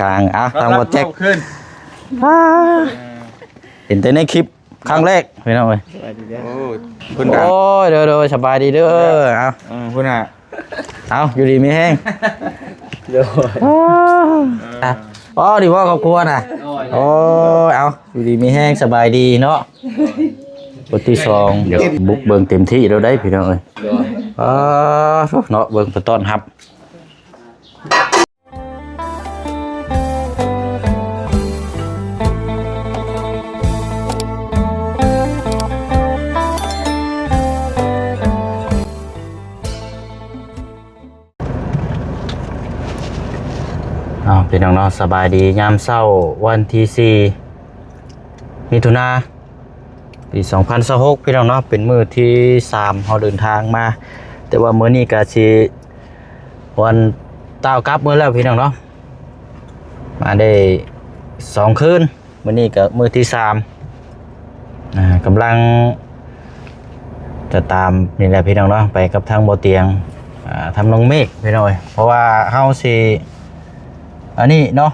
กลางทางบ่แจ็คขึ้นเห็นแต่ในคลิปครั้งแรกพี่น้องเอ้ยโอ้คุณโอ้ยเด้อสบายดีเด้อคุณอ่ะอยู่ดีมีแห้งเด้อดีว่าครอบครัวน่ะโอ้ยอยู่ดีมีแห้งสบายดีเนาะบทที่2เดี๋ยวบุกเบิ่งเต็มที่เราได้พี่น้องเอ้ยเนาะเบิ่งต้อนรับพี่น้องเนาะสบายดียามเช้าวันที่4มิถุนายนปี2026พี่น้องเนาะเป็นมื้อที่3เฮาเดินทางมาแต่ว่ามื้อนี้ก็สิวันต้าวกลับมื้อแล้วพี่น้องเนาะมาได้2คืนมื้อนี้ก็มื้อที่3กำลังจะตามนี่แหละพี่น้องเนาะไปกับทางบ่เตียงทำน้องเมฆพี่น้องเพราะว่าเฮาสิอันนี้เนาะ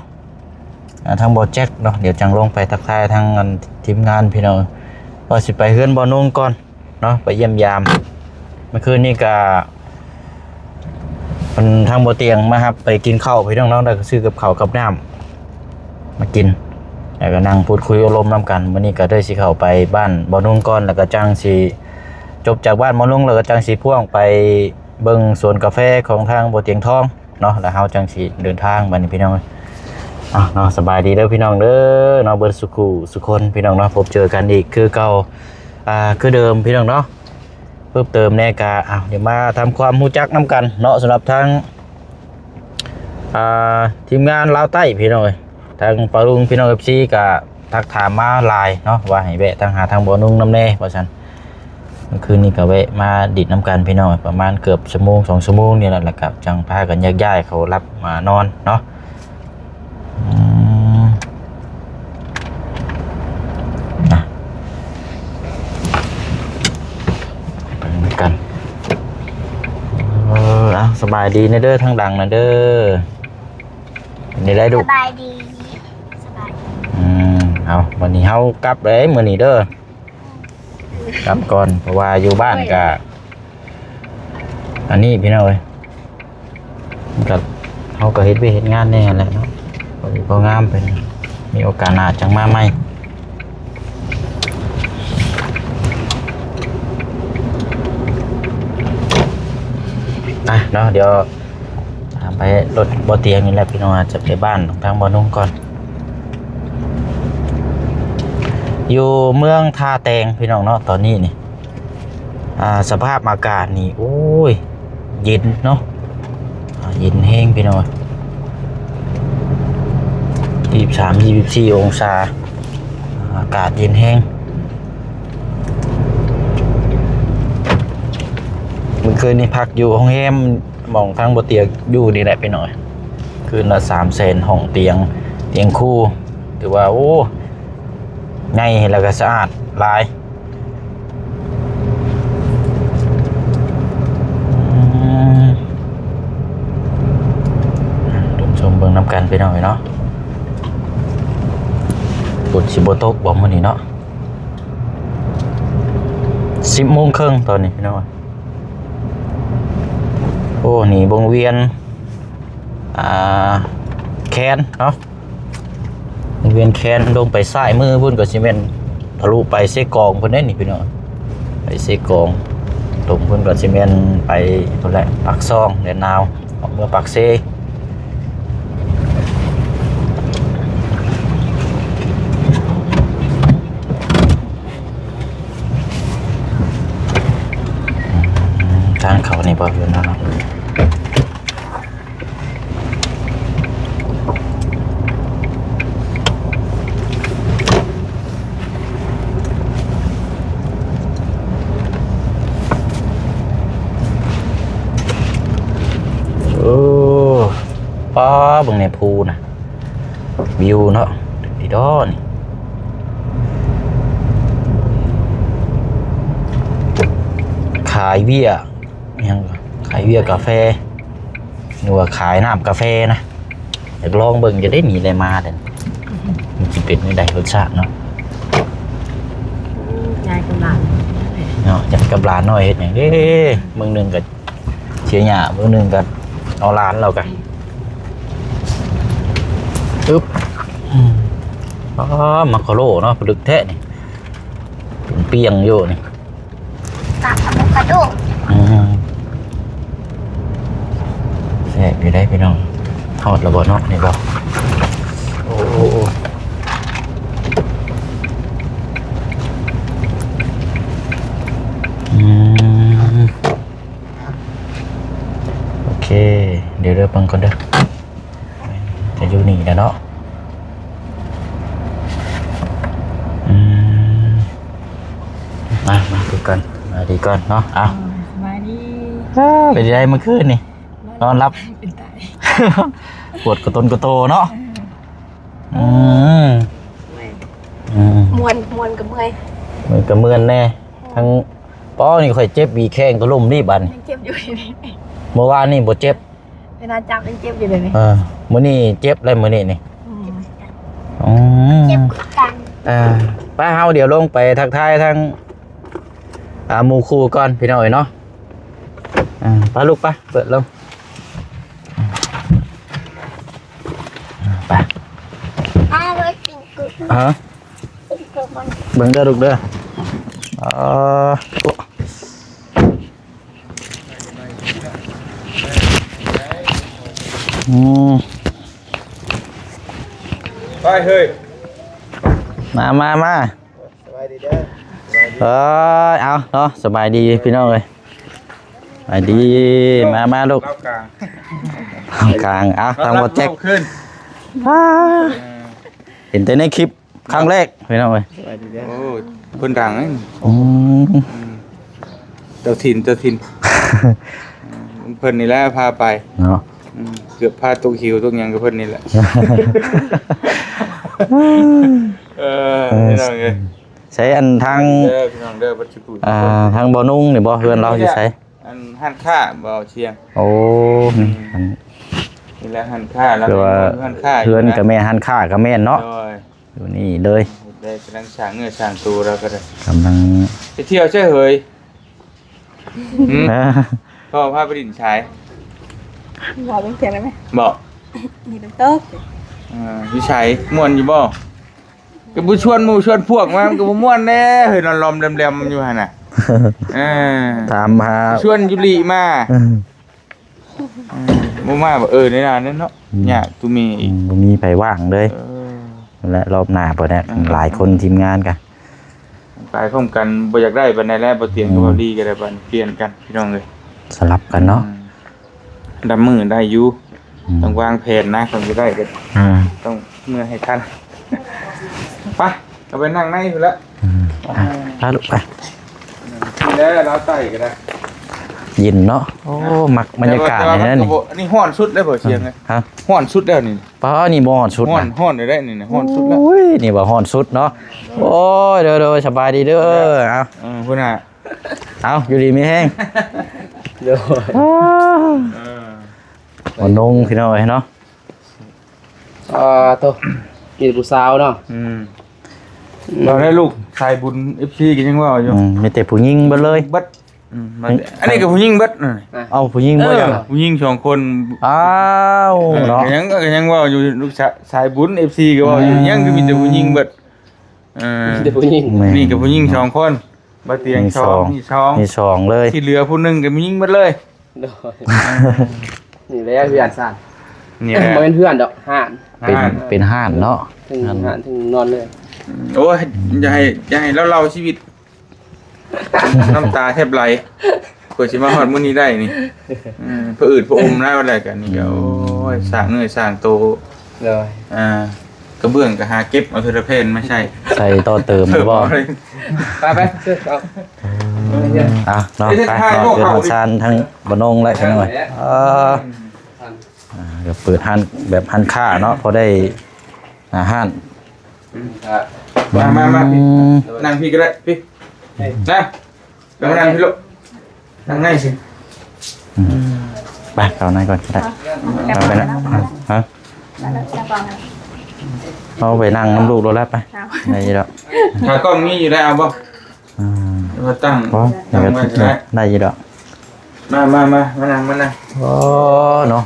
ทางบ่แจ็คเนาะเดี๋ยวจังลงไปทักทายทางทีมงานพี่น้องก็สิไปเฮือนบ่นุ่งก่อนเนาะไปเยี่ยมยามเมื่อคืนนี้ก็มันทางบ่เตียงมาครับไปกินข้าวพี่น้องแล้วก็ซื้อกับข้าวกับน้ำมากินแล้วก็นั่งพูดคุยอารมณ์น้ำกันวันนี้ก็ได้สิเข้าไปบ้านบ่นุ่งก่อนแล้วก็จังสิจบจากบ้านบ่นุ่งแล้วก็จังสิพ่วงไปเบิ่งสวนกาแฟของทางบ่เตียงทองเนาะแล้วเฮาจังสิเดินทางบัดนี้พี่น้องเนาะสบายดีเด้อพี่น้องเด้อเนาะเบิดสุคนพี่น้องเนาะพบเจอกันอีกคือเก่าคือเดิมพี่น้องเนาะเพิ่มเติมแน่กะเดี๋ยวมาทำความรู้จักน้ำกันเนาะสำหรับทางทีมงานลาวใต้พี่น้องทางปารุงพี่น้อง FC กะทักถามมาไลน์เนาะว่าให้แวะทางหาทางบ่อนุ่งน้ำแน่เพราะฉะนั้นเมื่อคืนนี้ก็แวะมาดิดน้ำกันพี่น้องประมาณเกือบชั่วโมง2 ชั่วโมงนี่แหละแล้วกับจังพากันย้ายเขารับมานอนเนาะไปกันสบายดีนะเด้อทั้งดังนะเด้อนี่ได้ดูสบายดีสบายวันนี้เฮากลับเลยมื้อนี้เด้อกลับก่อนเพราะว่าอยู่บ้านก็อันนี้พี่น้องเอ้ยกับเฮาก็เฮ็ดไปเฮ็ดงานแน่แหละเนาะพองามเป็นมีโอกาสหน้าจังมาใหม่เนาะเดี๋ยวไปรถบ่เตียงนี่แหละพี่น้องจะไปบ้านทางบ่นุ่งก่อนอยู่เมืองท่าแตงพี่น้องเนาะตอนนี้นี่สภาพอากาศนี่โอ้ยเย็นเนาะเย็นแห้งพี่น้อง23-24 องศาอากาศเย็นแห้งเมื่อคืนนี้พักอยู่ห้องแฮมมองทางบ่เตียงอยู่นี่แหละพี่น้อยคืนละ300,000ห้องเตียงคู่ถือว่าโอ้ง่ายแล้วก็สะอาดหลายชมเบิ่งน้ำกันไปหน่อยเนาะฝนสิบ่ตกบ่มื้อนี้เนาะ10 โมงครึ่งตอนนี้พี่น้อยโอ้นี่วงเวียนแคนเนาะวงเวียนแคนลงไปซ้ายมือพุ่นก็สิแม่นทะลุไปเซกองพุ่นเด้นี่พี่น้องไปเซกองตรงพุ่นก็สิแม่นไปพุ่นแหละปากซองแดนนาวออกเมืองปากเซทางเขานี่บ่อยู่เนาะเบิ่งในภูนะวิวเนาะดีดอนี่ขายเวียยังขายเวียกาแฟหรือว่าขายน้ำกาแฟนะ อยากลองเบิ่งจะได้หนีอะไรมาเด่นมันจะเป็นไม่ได้รสชาติเนาะ ยายกับหลาน เนาะอยากกับหลานหน่อยเฮ็ดหยังเด้เบิ่งหนึงก็เชียร์หญ้าเบิ่งหนึงก็เอาหลานเรากันปึ๊บอ๋อมักกะโลเนาะปลึกแท้นี่เป็นเปียงอยู่นี่ กะอะโวคาโด แซ่บอยู่ได้พี่น้องทอดระเบิดเนาะนี่บ่โอ้โอเคเดี๋ยวเริ่มเบิ่งก่อนเด้อจะอยู่นี่แหละเนาะมาดูกันมาดีก่อนเนาะเอา สบายดี เป็นไงเมื่อคืนนี่นอนรับ เป็นตาย ปวดกระตนกระโตเนาะมวนกับเมื่อย เหมือนกับเมือนแน่ทั้งป้อนี่ค่อยเจ็บบีแข้งตัวลุ่มรีบบัน ยังเจ็บอยู่เลย เมื่อวานนี่บ่เจ็บ เวลาจับยังเจ็บอยู่เลยนี่ มื้อนี้เจ็บแล้วมื้อนี้นี่ เจ็บกัน ป้าเฮาเดี๋ยวลงไปทักทายทั้งหมู่คู่ก่อนพี่น้องเนาะป้าลูกป้าเปิดลงไป รถปิ่งกุ๊ก ฮะ ปิ่งกุ๊กบน เบิ่งเด้อลูกเด้อไปเฮ้ย มา สบายดีเด้อ เอาเนาะสบายดีพี่น้องเลยสบายดี มาลูก เล่ากลาง กลางเอาทางบอแจ็ค ขึ้น เห็นแต่ในคลิปครั้งแรกพี่น้องเลย โอ้เพิ่นดัง อืม เจ้าถิ่นเพิ่นนี่แหละพาไป เนาะ เกือบพาตุกหิวตุกหยังกับเพิ่นนี่แหละพี่น้องเอ้ย ใช้อันทาง พี่น้องเด้อบัดสิพูด ทางบ่อนุ่งนี่บ่เฮือนเราอยู่ใช้ อันหันค่าบ่เชียง โอ้นี่อัน นี่แหละหันค่าแล้ว คือว่า หันค่า เฮือนกับแม่หันค่ากับแม่นเนาะ โดย อยู่นี่เลย ได้กำลังสร้างเงื่อสร้างตัวแล้วก็ได้ กำลัง ไปเที่ยวใช่เหยพ่อพาไปดินชาย บอกเป็นเสียงได้ไหม บอก นี่เป็นโต๊ะ พี่ชัยม่วนอยู่บ่ก็บ่ชวนหมู่ชวนพวกมามันก็บ่ม่วนแน่เฮ้ยนอนลอมแหลมๆอยู่หั่นน่ะ ตามหา ชวนยุริมาบ่มาบ่ในนานนั้นเนาะยากตุมีอีก บ่มีไผว่างเลยและรอบหน้าบ่ได้หลายคนทีมงานกัน ไปพร้อมกันบ่อยากได้ปานใดแล้วบ่เตียงก็บ่ดีก็ได้บัดเปลี่ยนกันพี่น้องเอ้ย สลับกันเนาะ ดำมือได้อยู่ต้องวางแผนนะคนจะได้ก็ต้องเมื่อให้ทันไปเอาไปนั่งในอยู่แล้ว พาลูกไป แล้วเราไต่ก็ได้ ยินเนาะโอ้มักบรรยากาศนี่นะนี่ อันนี้ห้อนสุดแล้วเปล่าเชียงเลย ฮะ ห้อนสุดแล้วนี่ ป้านี่บ่ฮ้อนสุด ห้อน นะ ห้อนได้นี่นะห้อนสุดแล้ว โอ้ยนี่บ่ฮ้อนสุดเนาะโอ้ยเด้อๆสบายดีเด้อเอา พุ่นน่ะ เอาอยู่ดีมีแห้ง เดี๋ยว บ่นงพี่น้องเอ้ยเนาะ โตกินผู้สาวเนาะ เราได้ลูกชายบุญ FC กันยังว่าอยู่ มีแต่ผู้หญิงเบิดเลย เบิดอันนี้ก็ผู้หญิงเบิด เอาผู้หญิงเบิด ผู้หญิง2คน อ้าวเนาะ ยังว่าอยู่ลูกชายบุญ FC ก็ว่าอยู่ยังคือมีแต่ผู้หญิงเบิด เดี๋ยวผู้หญิง นี่กับผู้หญิง2คนบ่เตียง2นี่2 มีสองเลย ที่เหลือผู้หนึงก็ผู้หญิงเบิดเลย โดยนี่แหละเพื่อนสั่น นี่ บ่เป็นเพื่อนดอกห่าน เป็นห้านเนาะ ถึงห่านถึงนอนเลย โอ้ยอย่าให้เราชีวิต น้ำตาแทบไหลกว่าสิมาฮอดมื้อนี้ได้นี่เพื่ออืดเพื่ออมได้ว่าอะไรกันนี่ก็โอ้ยสร้างเนื้อสร้างโต เลย กระเบื้องก็หาเก็บเอาเทอร์เพนไม่ใช่ ใส่ต่อเติมหรือบ่ เลย ไปซื้อเอา อ่ะเนาะไปเนาะเดินทางซานทั้งบ่นงและกันหน่อยเดี๋ยวเปิดห้านแบบห้านค้าเนาะพอได้ห้าน มาพี่นั่งพี่ก็ได้พี่นะแล้วนั่งพี่ลูกนั่งง่ายสิ ไปเอาไหนก่อนก็ได้เอาไปนะฮะ แล้วจะบอก เอาไปนั่งน้ำลูกรถแล้วไปได้อยี่แล้ว ถ้ากล้องนี้อยู่ได้เอาบ่ อืม มาตั้ง เพราะอย่างก็ได้อยี่แล้ว มานั่ง โอ้เนาะ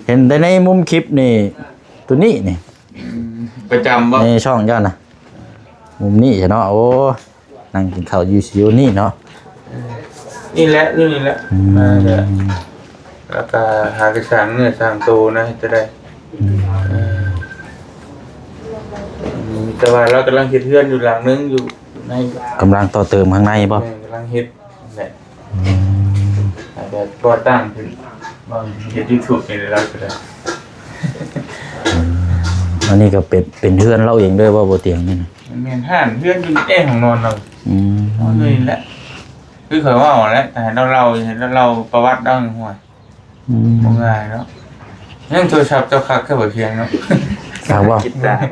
เห็นแต่ในมุมคลิปนี่ตัวนี้นี่ ประจำบ่ ในช่องเจ้านะมุมนี้ใช่เนาะโอ้นั่งกินข้าวอยู่ซิวนี่เนาะ นี่แหละมาจะแล้วก็หากระสังเนื้อสร้างโตนะจะได้แต่ว่าเรากำลังเฮ็ดเฮือนอยู่หลังนึงอยู่ใน กำลังต่อเติมข้างในป่ะ กำลังเฮ็ดแหละอาจจะก่อตั้งขึ้นบางเฮ็ด YouTube นี่เราก็ได้ อันนี้ก็เป็นเพื่อนเราเองด้วยว่าบ่เตียงนี่นะ มันแม่นห้านเฮือนอยู่ในห้องนอนเรา อืม เลยแหละคือเคยว่าเอาแล้วแต่เราเห็นเราประวัติดังหัว อืม บ่ง่ายเนาะยังโทรศัพท์เจ้าคักแค่บ่เพียงเนาะ ถามว่า กีตาร์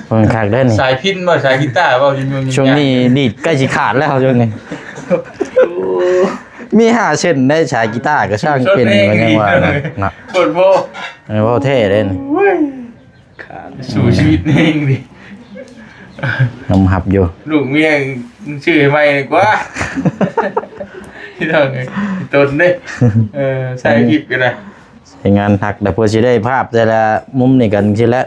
เพิ่นคักได้นี่ สายพินบ่สายกีตาร์บ่ยุ่งๆ ช่วงนี้ดีดใกล้สิขาดแล้วช่วงนี้มี5เส้นได้ฉายกีตาร์ก็ช่างเป็นว่ายังว่านะ ปวดโบ อันนี้เว้าเท่เด้นี่ สู่ชีวิตเองดิ นมหับอยู่ ลูกเมียชื่อใหม่กว่าที่ทางไงต้นเด้ใส่คลิปกันนะ ใช้งานหักแต่เพื่อสิได้ภาพแต่ละมุมนี่กันสิแล้ว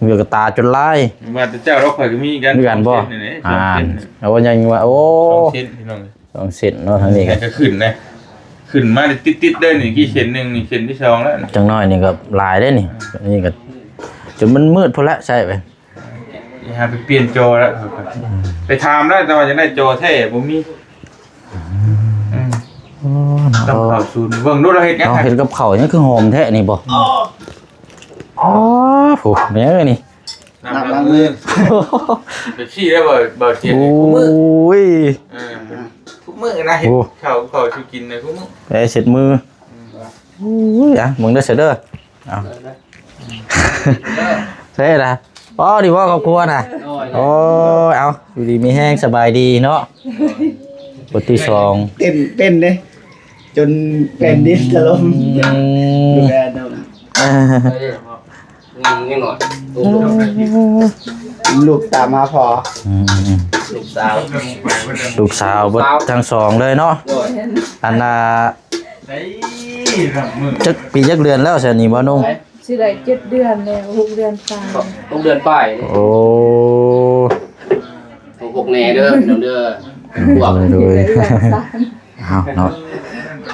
เมื่อกตาจนลาย มาแต่เจ้าเราข่อยก็มีกัน ด้วยกันบ่แล้วว่ายังว่าโอ้ 2เส้นพี่น้อง 2เส้นเนาะทางนี้ก็ ก็ขึ้นนะขึ้นมาติดๆเด้นี่กี่เส้นนึงนี่เส้นที่2แล้วนะ จังน้อยนี่ก็หลายได้นี่นี่ก็จนมันมืดพอละใช่ไป อย่าไปเปลี่ยนจอแล้วไปถามได้แต่ว่าจะได้จอแท้บ่มีต้องเข้าศูนย์เบิ่งดูเราเฮ็ดกัน เอาเห็นกับเขาวนี่คือหอมแท้นี่บ่อ๋อโหแม่เอ้ยนี่ น้ำล้างมือไปขี้ได้บ่เทียน โอ้ ทุกมื้อย ทุกมื้อนะเฮ็ดข้าวสิกินนะทุกมื้อ ไปเสร็จมือโอ้ยอ่ะมึงได้เสร็จเด้อเอาใช่ล่ะอ๋อดีว่าครอบครัวน่ะโอ้ยเอาอยู่ดีมีแห้งสบายดีเนาะบทที่สอง เป็นเด้จนเป็นดิสถล่มดูแลเนาะ นี่หน่อย ลูกตามมาพอ ลูกสาว ลูกสาวเบดทั้งสองเลยเนาะอันน่ะ ได้รับมื้อ จักปีจักเดือนแล้วเสียนี่บ่นุ่ง สิได้7 เดือนแล้ว6 เดือนฟ้า ต้องเดือนป้าย โอ้ ต้องพกแน่เด้อเด้อพวก โดย เดือนฟ้า เอาเนาะ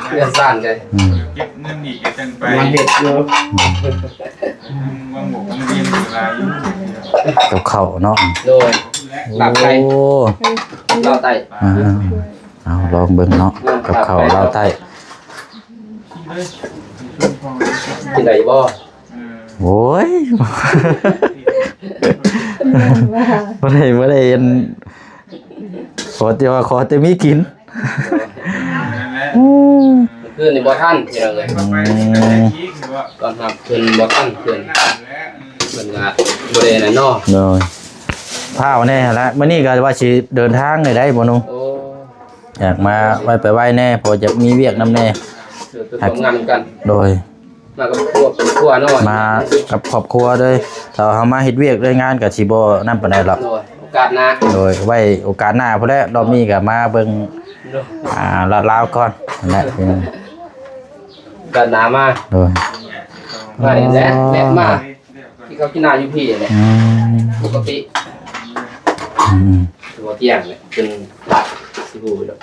เดือนสั้นเลย เก็บเงินอีกจังไป มาเห็ดอยู่ วางบอกวางเรียนหลายอยู่ กับเขาวเนาะ โดยหลับไทย โอ้ เราไต เอาลองเบิ่งเนาะกับเขาวลาวใต้ ที่ไหนบ่ โอ้ยบ่ได้อันขอแต่มีกิน คืนในบ่ท่านที่เราเลย ไปอีกหรือว่า ตอนรับคืนบ่ท่านคืนงานบ่ได้น่ะเนาะ เลยพาแน่แล้วมื้อนี้ก็ว่าสิเดินทางได้บ่นุ่ง โอ้ อยากมาไว้ไปไหว้แน่พอจะมีเวียกนำแน่ เดี๋ยวไปทำงานกัน โดย มากับครัวเนาะ มากับครอบครัวเลยถ้าเฮามาเฮ็ดเวียกด้วยงานก็สิบ่นำปานใดหรอก โดยโอกาสหน้า โดยไว้โอกาสหน้าพุ่นแหละรอบนี้ก็มาเบิ่งลาวก่อนนั่นแหละ โอกาสหน้ามา โดย มาและมาที่เขากินนาอยู่พี่แหละ อืม ปกติ อืม ตัวเที่ยงเนี่ยเป็นหลักสิบูดอก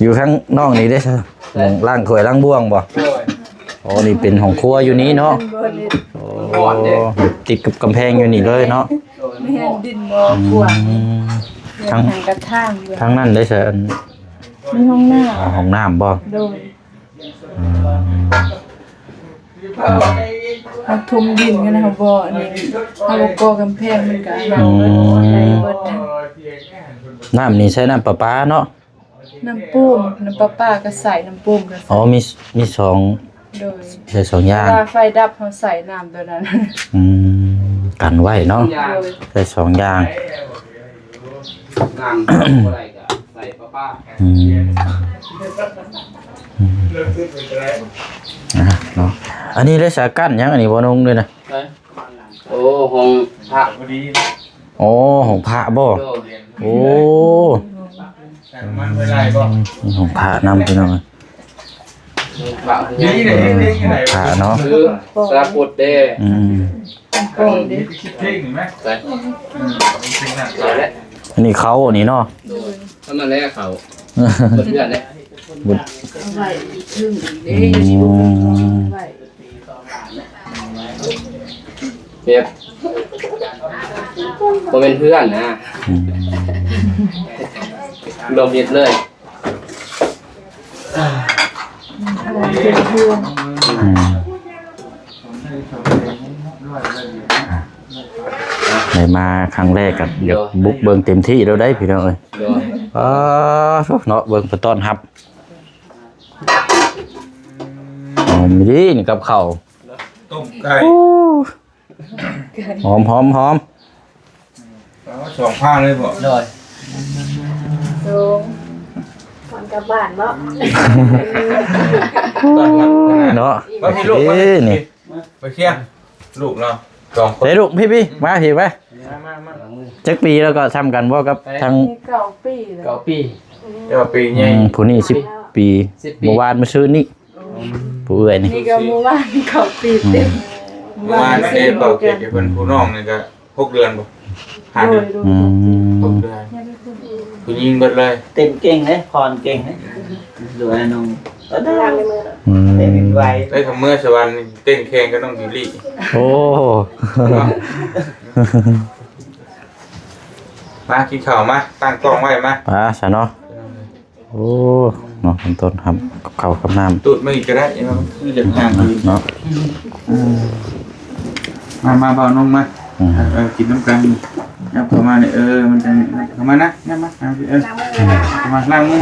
อยู่ข้างนอกนี้ได้ซะล้างถ้วยล้างบ่วงบ่โอ้นี่เป็นห้องครัวอยู่นี้เนาะ บ่ได้ โอ้อยู่ติดกับกำแพงอยู่นี่เลยเนาะ ไม่เห็นดินบ่กว้าง อืม ทางกระทางอยู่ ทั้งนั้นได้ซะอัน มีห้องน้า ห้องน้ำบ่ โดยเอาทุ่มดินกันนะครับบ่นี่เอาบ่ก่อกำแพงมันก็ได้เบิดนะ น้ำนี่ใช้น้ำประปาเนาะ น้ำปุ้มน้ำป้าก็ใส่น้ำปุ้มก็ใส่ อ๋อมีสอง โดย ใช้สองอย่าง เวลาไฟดับเขาใส่น้ำตัวนั้น อืมกันไว้เนาะ โดย ใช้สองอย่าง งานอะไรก็ใส่ป้า อืมอืม เนาะอันนี้ได้สากั้นยังอันนี้บ่นงด้วยนะ โอ้ห้องพระ พอดี โอ้ของพระบ่ โด โอ้ มันเวลาบ่ นี่ของพระนำไปหน่อย พระ นี่ไหนนี่ไหน พระเนาะ คือสาปุตเด้ อืม ก่อนดิ คิดเท่งเห็นไหม ใส่ จริงนะ ใส่แล้ว อันนี้เขาอันนี้เนาะ ถ้ามาแล้วเขาเพื่อนเนี่ย บุญ เอาไว้ครึ่งเด้อย่าสิบ่ไว้ เปียบผมเป็นเพื่อนนะ อืม รวมเย็ดเลย อะไรเป็นเพื่อน อืมได้มาครั้งแรกกับอยากบุกเบิ่งเต็มที่แล้วได้พี่น้องเอ้ย โดย เนาะเบิ่งไปต้อนรับหอมดีนี่กับข้าว ต้มไก่ หอมหอมหอม สองข้างเลยบ่ โดย ลงก่อนกลับบ้านเนาะ ตอนนั้น เนาะ ว่าพี่ลูก เอ้ยนี่ ไปเชียร์ลูกเราสองคน เฮ้ยลูกพี่มาพี่ไป มา จักปีแล้วก็ทำกันบ่กับทาง มีเก่าปีแล้ว เก้าปี เดี๋ยวปีใหญ่ ผู้นี้10 ปี 10 ปี เมื่อวานมาซื้อนี่ผู้เอ้ยนี่ นี่ก็เมื่อวานเก่าปีเต็ม เมื่อวานเด็กเป่าเก็บเพิ่นผู้น้องนี่ก็6 เดือนบ่หา โด เดือย น โดย อืม 6 เดือนผู้ยิงเบิดเลย เต้นเก่งเลยพรเก่งเลยดูไอ้น้องก็ได้ ทางในมือเนาะ อืม เต้นไว ได้ทำเมื่อสวรรค์เต้นแข่งก็ต้องบิลลี่ โอ้ มากินข้าวมาตั้งกล้องไว้มา ปลาซะเนาะโอ้เนาะขั้นต้นครับกับข้าวกับน้ำ ตูดไม่ก็ได้เนาะคือจะห่างคืน เนาะ มาเบานมมา อืม กินน้ำกันยับเข้ามาเนี่ยมันจะเข้ามานะยับมาเข้ามาล้างมือ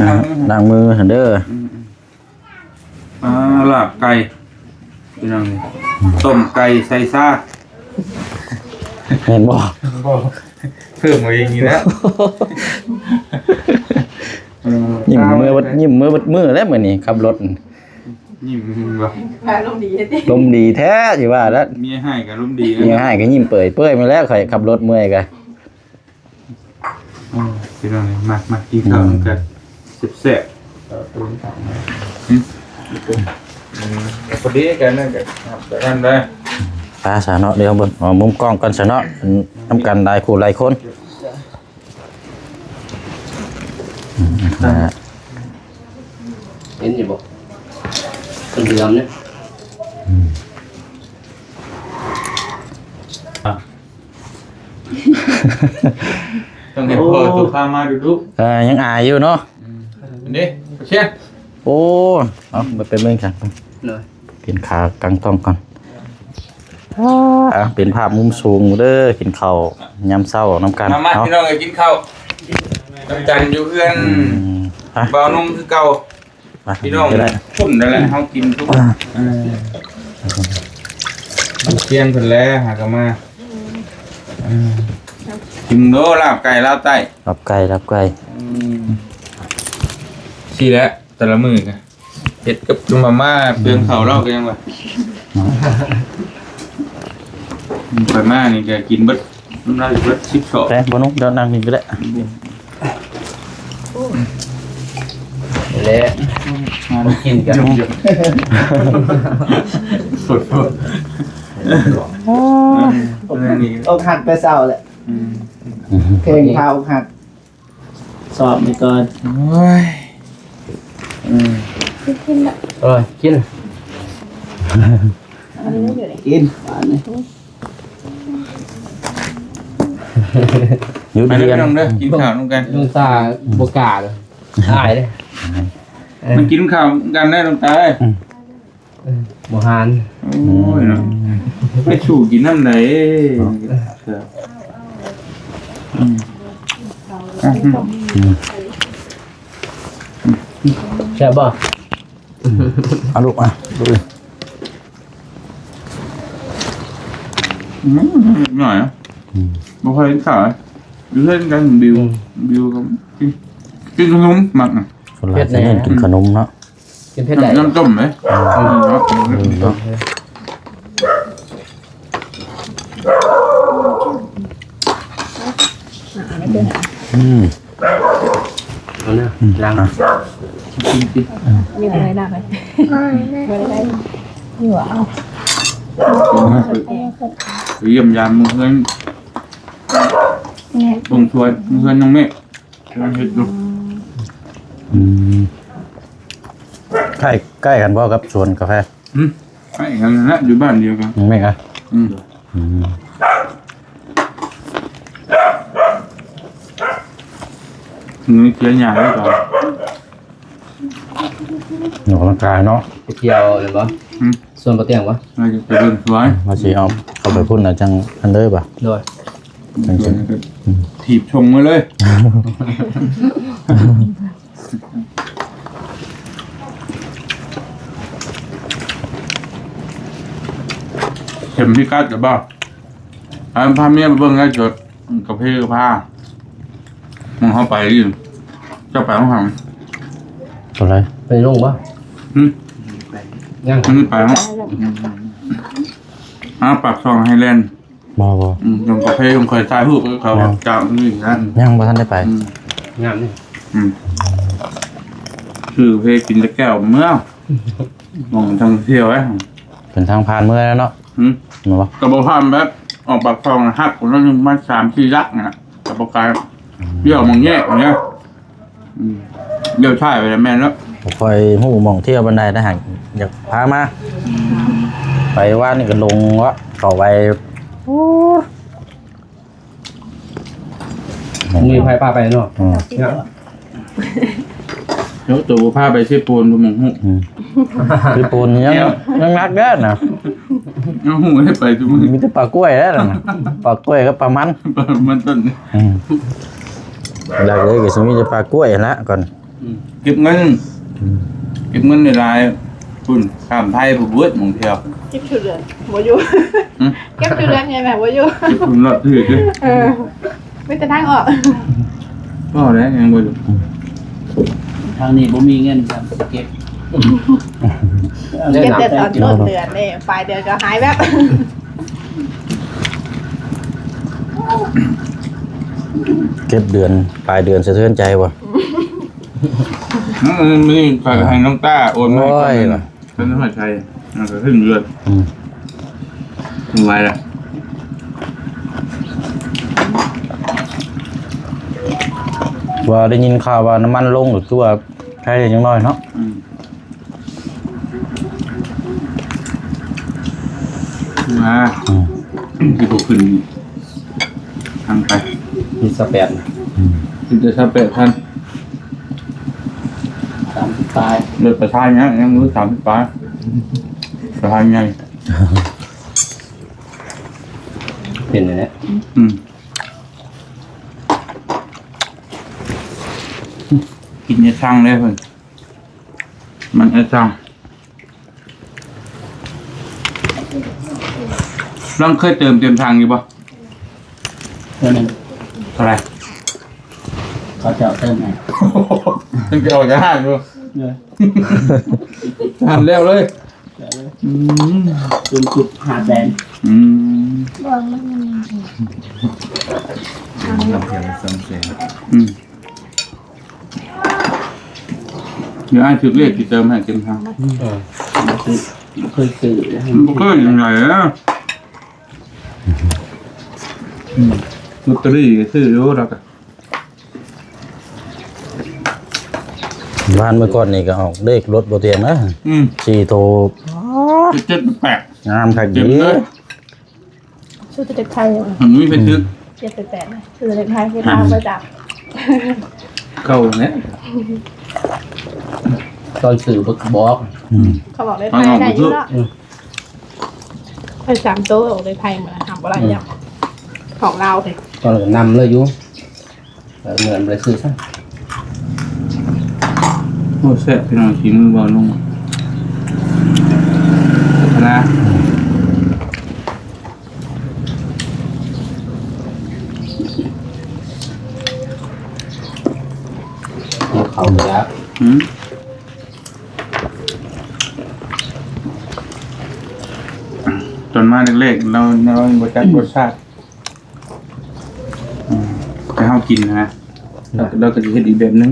ล้างมือ ล้างมือเด้อ ลาบไก่พี่น้องต้มไก่ใส่ซา เห็นบ่ เพิ่มมาอย่างนี้แล้ว ยิ้มมือบัดมือแล้วมื้อนี้ขับรถ ยิ้มบ่ พาลงดีติ ลมดีแท้สิว่าแล้ว เมียให้กับลุ่มดี มีให้ก็ยิ้มเปื่อยมาแล้วข่อยขับรถเมื่อยก็ พี่น้องมากินข้าวกันแซ่บพอดีกันนั่นกันแต่กันได้ ปลาซะเนาะเดี๋ยวเบิ่งมุมกล้องก่อนซะเนาะนำกันหลายคู่หลายคนนะฮะ เห็นอยู่บ่เป็นเดือนเนี่ย ต้องเห็นพ่อตัวข้ามาดู ยังอายอยู่เนาะ นี่เชี่ย โอ้เอาไปเป็นเมืองกัน เลย เป็นขากลางต้องก่อนเป็นภาพมุมสูงเด้อกินข้าวยำเช้าน้ำกัน มา เนาะ พี่น้องกินข้าวน้ำจันอยู่เพื่อน ไป เบานมคือเก่า พี่น้อง ก็ได้ พุ่นนั่นแหละเขากินทุกเชียนเพิ่นแล้วหากนมากินโดลาบไก่ลาบไต้ รับไก่ สี่แล้วแต่ละมือกันเผ็ดกับจุ่มมาม่าเปลืองเขาเล่ากันยังวะไปม่านี่แกกินเบิดน้ำลายเบิด12 แต่บนุกเดินนั่งนี่ก็ได้ เละกินกัน สดนี่ อกหักไปเศร้าแหละเพลงพาอกหักสอบไปก่อน โอ้ย เออกิน กินหวานเลย หยุด ไป เรี เรื่ ยน องเด้อกินข้าวน้ำกัน ลุงตาบกาเลยตายเลย มันกินข้าวกันได้น้ำตา บ่หาน โอ้ยเนาะไปสู่กินน้ำไหน ใช่บ่ เอาลูกอ่ะลูกเลย หน่อยอ่ะบ่ค่อยกินข้าวอยู่เล่นกันบิวกับกินขนมมักอ่ะ คนละจะเน้นกินขนมเนาะ กินเผ็ดได้ น้ำต้มไหม เอาเนี่ยล้าง มีอะไรหนักไหมไม่ได้อยู่เอา เยี่ยมยามมือเพื่อนบ่งช่วยมือเพื่อนน้องเมฆกำลังเฮ็ดอยู่ ใกล้ใกล้กันบ่กับสวนกาแฟ ไอ้กันนะอยู่บ้านเดียวกัน ยังไม่กัน นี่เขียนยาไว้ก่อน ออกกำลังกายเนาะ ไปเที่ยวเลยบ่ส่วนบ่เตียงบ่ เราจะไปเดินสวย มาสิเอาเข้าไปพุ่นน่ะจังอันเลยป่ะ โดย จังสิ ถีบชงมาเลยเข็มพี่กัดจะบ้าไอ้พาเมียไปเบิ่งได้จดกับพี่กับผ้ามึงเข้าไปอยู่เจ้าไปห้องหัง ตัวไร ไปลงบ่ ยัง มันไปห้องปากซองให้เล่น บ่บ่ ลงกับพี่ลงเคยตายหูเขาเจ้านี่นั่น ยังบ่ทันได้ไป งามนี่ คือเพกินตะแก้วเมื่อมองทางเที่ยวไอ้ เป็นทางผ่านเมื่อแล้วเนาะแม่นบ่ กระบอกพามแบบออกปากซองหักคนละ1 มัน 3-4 ลักนะกระบอกกายเดี่ยวมองแยกอย่างเงี้ยเดี่ยวใช่ไปแล้วแม่แล้ว บ่ค่อยฮู้หม่องเที่ยวบันไดนะหักอยากพามาไปว่านี่ก็ลงวะเข้าไป มีไผพาไปเนาะเนี่ย เดี๋ยวตัวผ้าไปซื้อปูนดูมองหู คือปูนยังนักเด้อน่ะ เอาหูให้ไปดูมึง มีแต่ปลากล้วยแล้วน่ะปลากล้วยกับปลามัน มันต้น หลักเลยก็สิมีแต่ปลากล้วยละก่อน เก็บเงินในรายคุณข้ามไทยผู้เบิดมองเที่ยว เก็บชุดเดือนหัวอยู่เก็บชุดเดือนไงแบบหัวอยู่ เก็บคุณรอดถือด้วย ไม่จะทางออก ก็แล้วยังบ่อยู่ ทางนี้บ่มีเงินครับเก็บ เก็บแต่ตอนต้นเดือนเลยปลายเดือนก็หายแบบ เก็บเดือนปลายเดือนสะเทือนใจว่ะ นี่ฝากให้น้องต้าโอนมาให้ โอ้ย ก่อนเป็นน้ำมันชัยมันก็ขึ้นเรือนถึงไว้ละ ว่าได้ยินข่าวว่าน้ำมันลงหรือคือว่าใครยังน้อยเนาะ มาที่ผมขึ้นทางไป มีสแปด คือจะชับ8,000 ตาย เลือดประชายเนี้ยยังรู้30 ปลายประชายไง เป็นอย่างนี้ กินยาช่างได้เพิ่นมันยาช่างลองเคยเต็มทางอยู่ปะ เท่านั้น เท่าไหร เขาจะเอาเติมให้ ตั้งแต่ออกจากห้างอยู่ เลย ทำแล้วเลย จุดจุด500,000 เดี๋ยวอ้ายถือเลขที่เติมให้เต็มทาง เคยซื้อ มันก็ยังไงอ่ะลอตเตอรี่ก็ซื้ออยู่แล้วก็ บ้านเมื่อก่อนนี่ก็ออกเลขรถบ่เตียงนะ4โต 7-8 งามคัก เต็ ดี มเลย ชุดเด็กไทย มันไม่เป็นทึก 78นะชุดเด็กไทยที่ทางไปจาก เข้าเนี่ย ตอนสื่อบอก เขาบอกได้ไทยได้อยู่แล้วไป3 โต๊ะออกได้ไทยหมดแล้วทำอะไรอย่างของเราเลย ตอนนำเลยอยู่เงินไปซื้อซะ โอ้แซ่บพี่น้องขี้มือบอลลงนะ เขาแล้ว อืม ตอนมาเล็กๆเราบ่จักรสชาติแต่เฮากินนะเราก็สิเฮ็ดอีกแบบนึง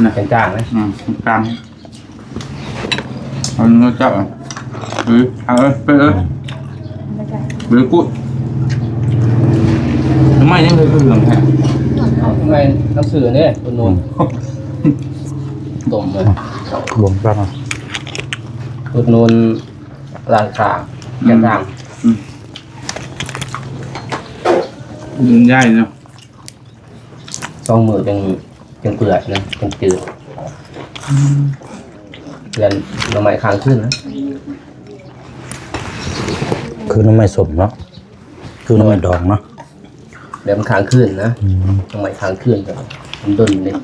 นะ เป็นจ้างนะ กลางเอาเนื้อจับอ่ะเอาไปเบอร์กุ้ยทำไมยังเลยเหลืองแท้ ทำไมน้ำสื่อเนี่ยคุณนุ่นต้มเลย รวมกันเนาะ คุณนุ่นร้านค้าแกงทาง มันใหญ่เนาะ 2 มื้อจังเปื่อยนะจังจืดเรียนหน่อไม้ค้างขึ้นนะ คือน้ำไม้สมเนาะคือน้ำไม้ดองเนาะ เรียนค้างขึ้นนะหน่อไม้ค้างขึ้นก็มันดนเลย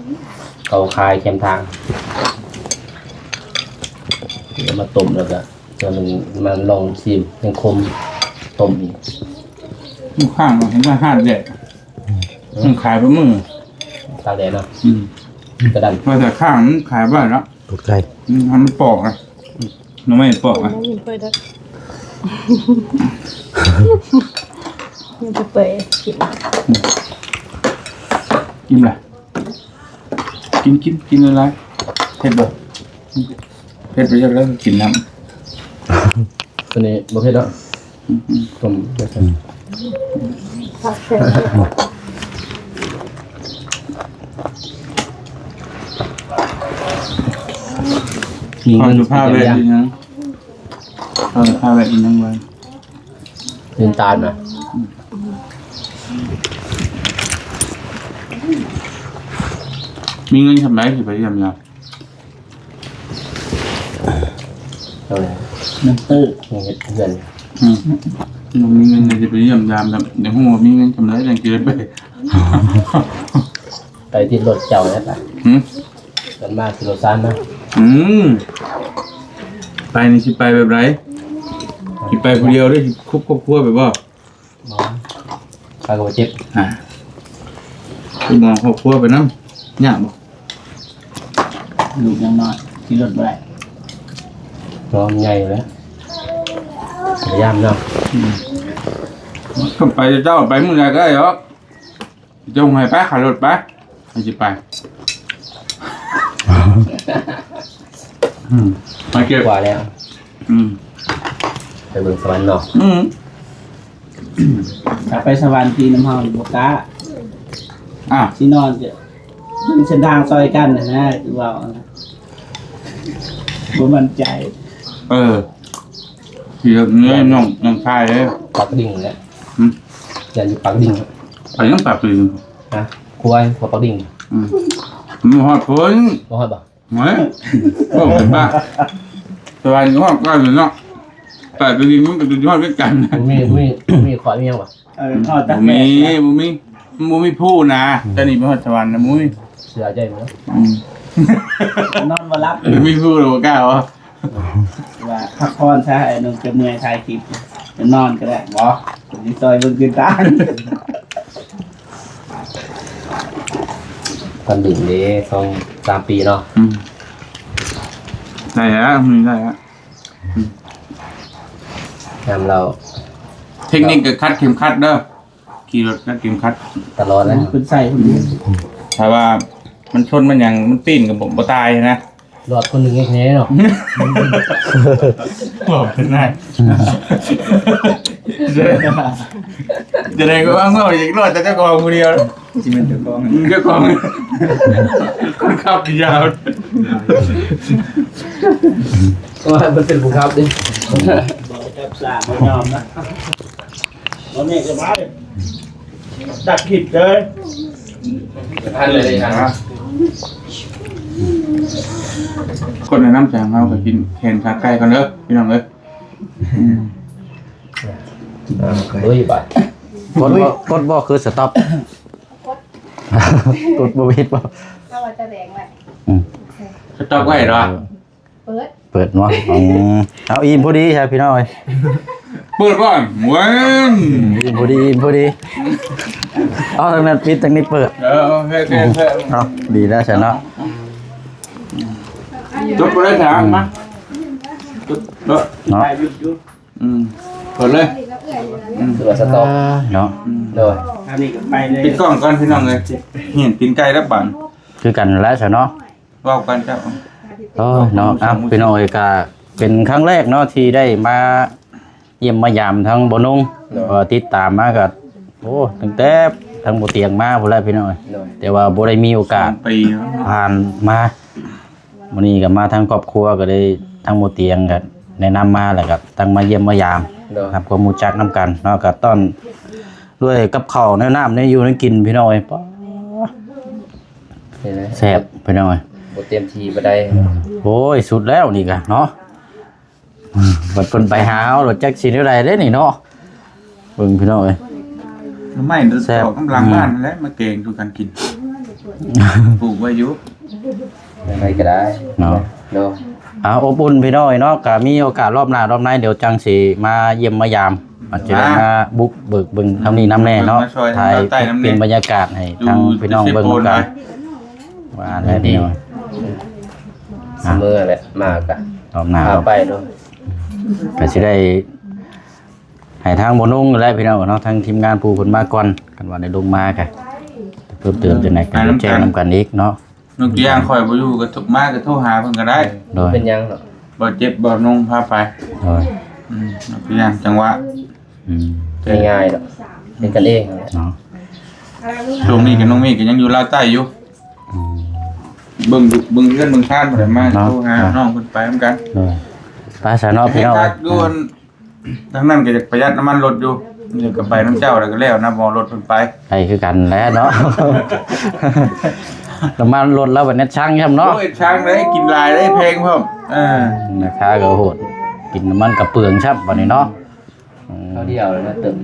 เขาคายแคมทางเดี๋ยวมาต้มแล้วก็จะมันลองชิมยังคมต้มอีก ลูกข้างเราเห็นว่าห้าแดดมันขายไปมือ ตากแดดเนาะกระดัน ว่าแต่ข้างมันขายบ้านแล้ว ตูดไก่ มันปอกอ่ะน้องไม่ปอกอ่ะ ไม่มีเปิดด้วยมันจะเปิดกิน กินอะไรกินอะไรเผ็ดบ่เผ็ดไปเยอะแล้วกินน้ ตัวนี้บ่เผ็ดแล้วต้มเผ็ด ผักเผ็ด มี ำ เงิน สุภาพแบบนี้นะสุภาพแบบนี้นั่งไว้ เงินตาลนะ มีเงินทำไรสิไปทำยา เอาเลย น้ำตื้อ เงินเงิน มีเงินจะไปเยี่ยมยามแบบในห้องมีเงินทำไรอย่างเกินไป ไปที่รถเจ้าแล้วป่ะ หืม กันมาที่รถซานนะ ไปนี่สิไปแบบไรสิไปคนเดียวได้ครอบครัวแบบว่า ไปกับเจ็บ คือมองครอบครัวไปน้ำเนี่ยบ่ ลูกยังน้อยที่รถบ่ได้ น้องใหญ่อยู่แล้วพยายามเนาะ ก็ไปเจ้าไปมึงไหนก็ได้หรอกจงให้ไปขับรถไปไม่สิไปมาเก็บ กว่าแล้ว ไปเบิ่งสวรรค์เนาะ ถ้าไปสวรรค์ที่น้ำเฮานี่บ่กล้า อ่ะ สินอนจะมันเส้นทางซอยกันนะคือว่าบ่มั่นใจ ที่เนื้อน้องชายเลย ปักดิ่งแล้วอย่าอยู่ปักดิ่ง ไปยังปรับเลย นะกล้วยหัวปักดิ่ง มันหอดพ้น บ่ฮอดบ่ ไหมก็เป็นบ้าสบายหอดก็เลยเนาะแต่ตัวนี้มันเป็นตัวหอดด้วยกัน มีขอมียังบ่ ทอดตัก บุมีผู้นะแต่นี่เป็นหอดสวรรค์นะบุมี เสือใจมั้ย นอนบ่หลับ บุมีผู้หรือว่ากล้าวะ ว่าพักผ่อนซะไอ้นุ่มจะเมื่อยถ่ายคลิปจะนอนก็ได้บ่ผมสิซอยเบิ่งขึ้นตา ตอนดิ่งเด้2-3 ปีเนาะ ได้ฮะมีได้ฮะ ยามเรา เทคนิคกับคัดเข็มขัดเด้อขี่รถคัดเข็มขัด ตลอดแล้ว คุณใส่คุณดู ถ้าว่ามันชนมันอย่างมันปีนกับผมบ่ตายนะ รอดคนหนึงแค่เนาะ บอกเป็นไงจะได้ก็ว่าเมื่ออีกรอดแต่เจ้ากองคนเดียว สิมันจะกอง เจ้ากองคนขับยาว ว่ามันเป็นผู้ขับดิ บ่จับสาบ่ยอมนะบ่แม่จะมาดักคลิปเลย ทันเลยครับ คนในน้ำแข็งเราก็กินแคนขาไก่กันเด้อพี่น้องเอ้ย เฮ้ยบ่าย กดบ่คือสต็อปกดบ่ผิดบ่ ถ้าว่าจะแดงแหละ สต๊อกไว้เหรอ เปิด เนาะเอาอิ่มพอดีครับพี่น้อย เปิดก่อนเว้น อิ่มพอดีเอาทางนั้นปิดทางนี้เปิด เฮ้ย เนาะดีแล้วฉันเนาะ จบไปเลยถามมา จุดเนาะ เนาะ ได้ยุบยุบ เปิดเลย คือว่าสต๊อก เนาะ โดย อันนี้ก็ไปเลย ปิดกล้องก่อนพี่น้องเลยเห็นตีนไก่แล้วบัน คือกันแล้วใช่เนาะ เว้ากันครับ โอ้ยเนาะอ่ะพี่น้องเอยก็เป็นครั้งแรกเนาะที่ได้มาเยี่ยมมายามทั้งบ่นุ่งติดตามมาก็โอ้ตั้งแต่ทั้งบ่เตียงมาพุ่นแหละพี่น้องเอ้ย โดย แต่ว่าบ่ได้มีโอกาส ปี ผ่านมาวันนี้ก็มาทางครอบครัวก็ได้ทางหมู่เตียงก็แนะนำมาแล้วก็ตั้งมาเยี่ยมมายาม โดย ครับความรู้จักนํกันเนาะก็ต้อนด้วยกับข้าวแนวน้ำในอยู่ในกินพี่น้อยป๊า นี่นะ แซ่บพี่น้อย บ่เตรียมทีบ่ได้ โอ้ยสุดแล้วนี่ก็เนาะบัดเพิ่นไปหาเอารถจักสิได้ใดเด้นี่เนาะเบิ่งพี่น้อย ไม่เดือดออกกำลังบ้านแล้วมาเก่งดูกันกินปลูกไว้อยู่ อะไรก็ได้ เนาะ โดย อบอุ่นพี่น้อยเนาะก็มีโอกาสรอบหน้ารอบในเดี๋ยวจังสิมาเยี่ยมมายามอาจจะได้มาบุกเบิกเบิ่งทำนี่น้ำแน่เนาะถ่ายเป็นบรรยากาศให้ทางพี่น้องเบิ่งกันว่าแล้วพี่น้อย เสมอแหละมากะ รอบหน้า พาไปโดย ก็สิได้ให้ทางบ่นุ่งและพี่น้องเนาะทางทีมงานผู้เพิ่นมาก่อนกันว่าได้ลงมาก็เพิ่มเติมจังได๋ก็แจ้งนํกันอีกเนาะ นกย่างคอยบ่อยู่ก็ทุกมากก็โทรหาเพิ่นก็ได้ โดย เป็นยังเนาะ บ่เจ็บบ่นงพาไป โดย นกย่างจังหวะ ง่ายๆเนาะเป็นกันเองนั่นแหละ เนาะ ช่วงนี้กับน้องเมฆก็ยังอยู่ลาวใต้อยู่เบิ่งเงินเบิ่งทานบ่ได้มาโทรหาน้องเพิ่นไปเหมือนกัน โดยไปซะเนาะพี่ เฮ็ด น้อง ทักอยู่ทางนั้นก็จะประหยัดน้ำมันรถอยู่นี่ก็ไปน้ำเจ้าแล้วก็แล้วนะบ่รถเพิ่นไป ไปคือกันแหล้วเนาะ น้ำมันลดแล้ววันนี้ช่างใช่เนาะ โอ้ยช้างได้กินลายได้แพงพร้อมราคาก็โหดกินน้ำมันกับเปลืองชับวันนี้เนาะ เขาเดียวเลยนะเติม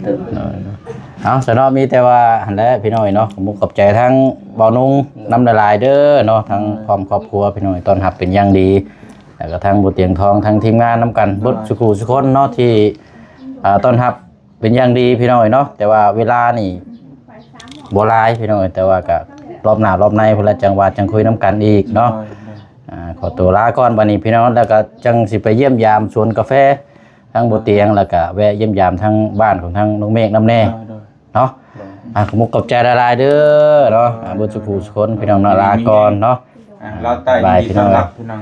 เอาสนอมีแต่ว่าหันแหล้วพี่น้อยเนาะผมขอบใจทั้งบ่าวนุ่งน้ำละลายเด้อเนาะทั้งพร้อมครอบครัวพี่น้อยต้อนรับเป็นอย่างดีแล้วก็ทั้งบุเตียงทองทั้งทีมงานน้ำกันเบุสุขุสุคนเนาะที่ต้อนรับเป็นอย่างดีพี่น้อยเนาะแต่ว่าเวลานี่บ่หลายพี่น้อยแต่ว่าก็รอบหน้ารอบในพุ่นละจังหวัดจังคุยน้ำกันอีกเนาะขอตัวลาก่อนวันนี้พี่น้องแล้วก็จังสิไปเยี่ยมยามสวนกาแฟทั้งบุเตียงแล้วก็แวะเยี่ยมยามทั้งบ้านของทั้งน้องเมฆน้ำแน่เนาะขมุกกับใจละลายเด้อเนาะบุสุขุสุคนพี่น้องลาก่อนเนาะ ลาวใต้ดีต้อนรับพี่น้อง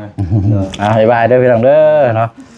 เอ้ย บ๊ายบายเด้อพี่น้องเด้อเนาะ โ